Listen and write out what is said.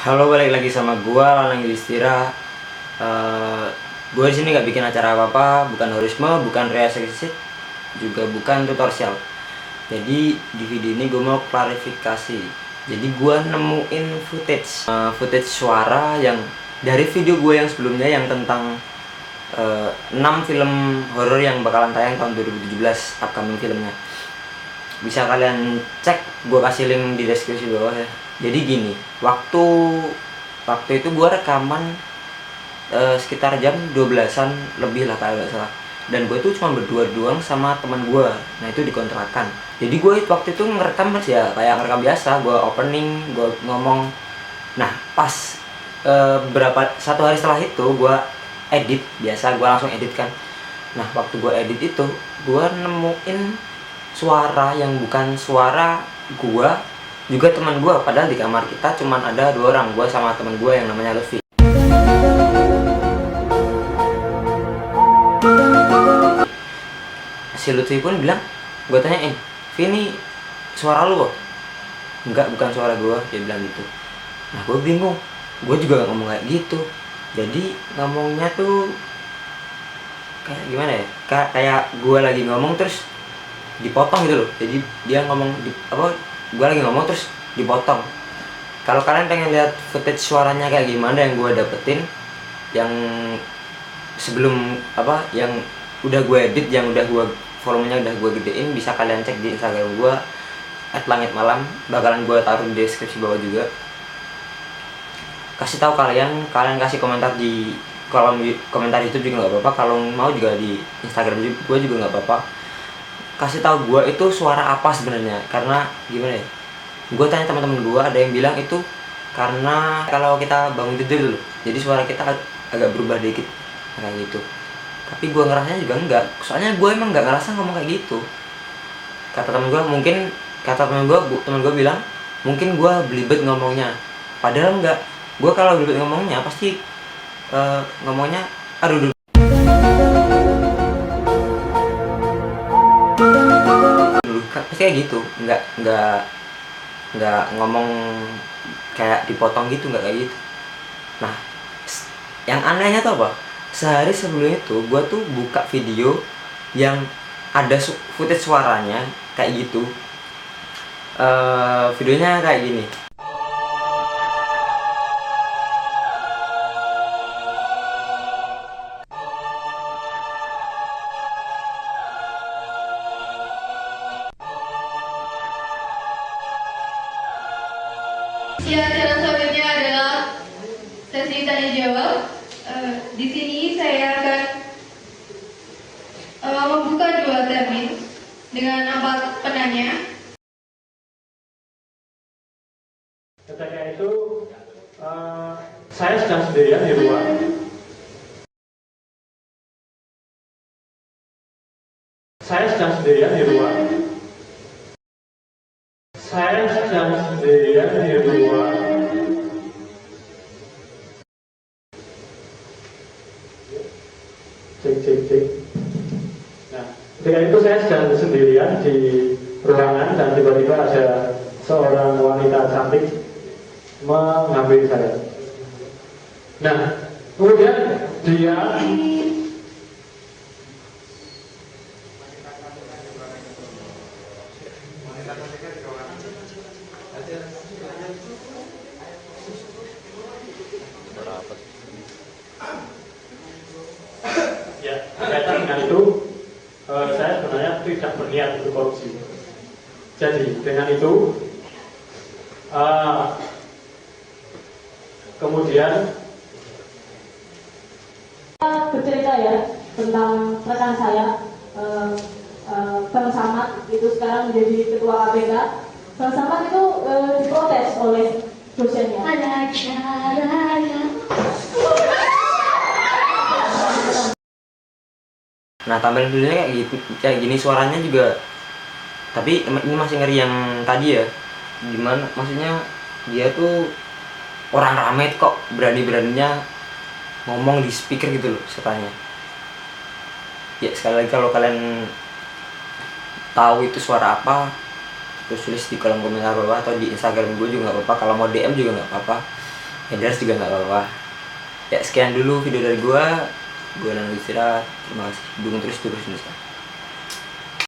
Halo, balik lagi sama gua Lanang Yudhistira. Gua di sini nggak bikin acara apa-apa, bukan hurisme, bukan reaksi, juga bukan tutorial. Jadi di video ini gua mau klarifikasi. Jadi gua nemuin footage suara yang dari video gua yang sebelumnya yang tentang 6 film horor yang bakalan tayang tahun 2017, upcoming filmnya. Bisa kalian cek, gue kasih link di deskripsi bawah ya. Jadi gini, waktu itu gue rekaman sekitar jam 12-an lebih lah kalau nggak salah. Dan gue tuh cuma berdua doang sama teman gue. Nah itu di kontrakan. Jadi gue waktu itu ngerekam mas ya, kayak ngerekam biasa. Gue opening, gue ngomong. Nah pas satu hari setelah itu gue edit biasa, gue langsung edit kan. Nah waktu gue edit itu gue nemuin suara yang bukan suara gua, juga teman gua, padahal di kamar kita cuman ada 2 orang, gua sama teman gua yang namanya Lutfi. Si Lutfi pun bilang, gua tanyain, "Vi, ini suara lu kok?" "Enggak, bukan suara gua," dia bilang gitu. Nah gua bingung, gua juga gak ngomong kayak gitu. Jadi ngomongnya tuh kayak gimana ya, kayak gua lagi ngomong terus dipotong gitu loh. Jadi dia ngomong gue lagi ngomong terus dipotong. Kalau kalian pengen lihat footage suaranya kayak gimana yang gue dapetin, yang sebelum yang udah gue edit, yang udah gue volumenya udah gue gedein, bisa kalian cek di Instagram gue @langitmalam, bakalan gue taruh di deskripsi bawah juga. Kasih tahu kalian kasih komentar di kolom komentar YouTube juga nggak apa-apa, kalau mau juga di Instagram gue juga nggak apa-apa. Kasih tahu gue itu suara apa sebenarnya, karena gimana ya, gue tanya teman-teman gue, ada yang bilang itu karena kalau kita bangun tidur dulu, jadi suara kita agak berubah dikit kayak gitu. Tapi gue ngerasanya juga enggak, soalnya gue emang nggak ngerasa ngomong kayak gitu. Kata teman gue bilang mungkin gue belibet ngomongnya, padahal enggak. Gue kalau belibet ngomongnya pasti ngomongnya aduh dulu pasti kayak gitu, nggak ngomong kayak dipotong gitu, nggak kayak gitu. Nah yang anehnya tuh apa, sehari sebelum itu gue tuh buka video yang ada footage suaranya kayak gitu. Videonya kayak gini. Ya, dan selanjutnya adalah sesi tanya jawab. Di sini saya akan membuka 2 termin dengan 4 penanya. Ketika itu saya sedang sendirian di ruang. Saya sedang sendirian di ruang. Cek. Nah, ketika itu saya sedang sendirian di ruangan dan tiba-tiba ada seorang wanita cantik mengambil saya. Nah, kemudian dia kaitan dengan itu, saya sebenarnya tidak berniat untuk korupsi. Jadi dengan itu, kemudian bercerita ya tentang rekan saya, Bang Samad itu sekarang menjadi ketua KPK. Bang Samad itu diprotes oleh dosennya. Ada caranya. Nah tampilan videonya kayak gini, suaranya juga. Tapi ini masih ngeri yang tadi ya. Gimana maksudnya, dia tuh orang rame kok berani-beraninya ngomong di speaker gitu loh ceritanya. Ya sekali lagi, kalau kalian tahu itu suara apa, terus tulis di kolom komentar bawah atau di Instagram gue juga nggak apa-apa. Kalau mau DM juga nggak apa-apa. Haters juga nggak apa-apa. Ya sekian dulu video dari gua Nanda Yudhistira. Terima kasih, dukung terus Indonesia.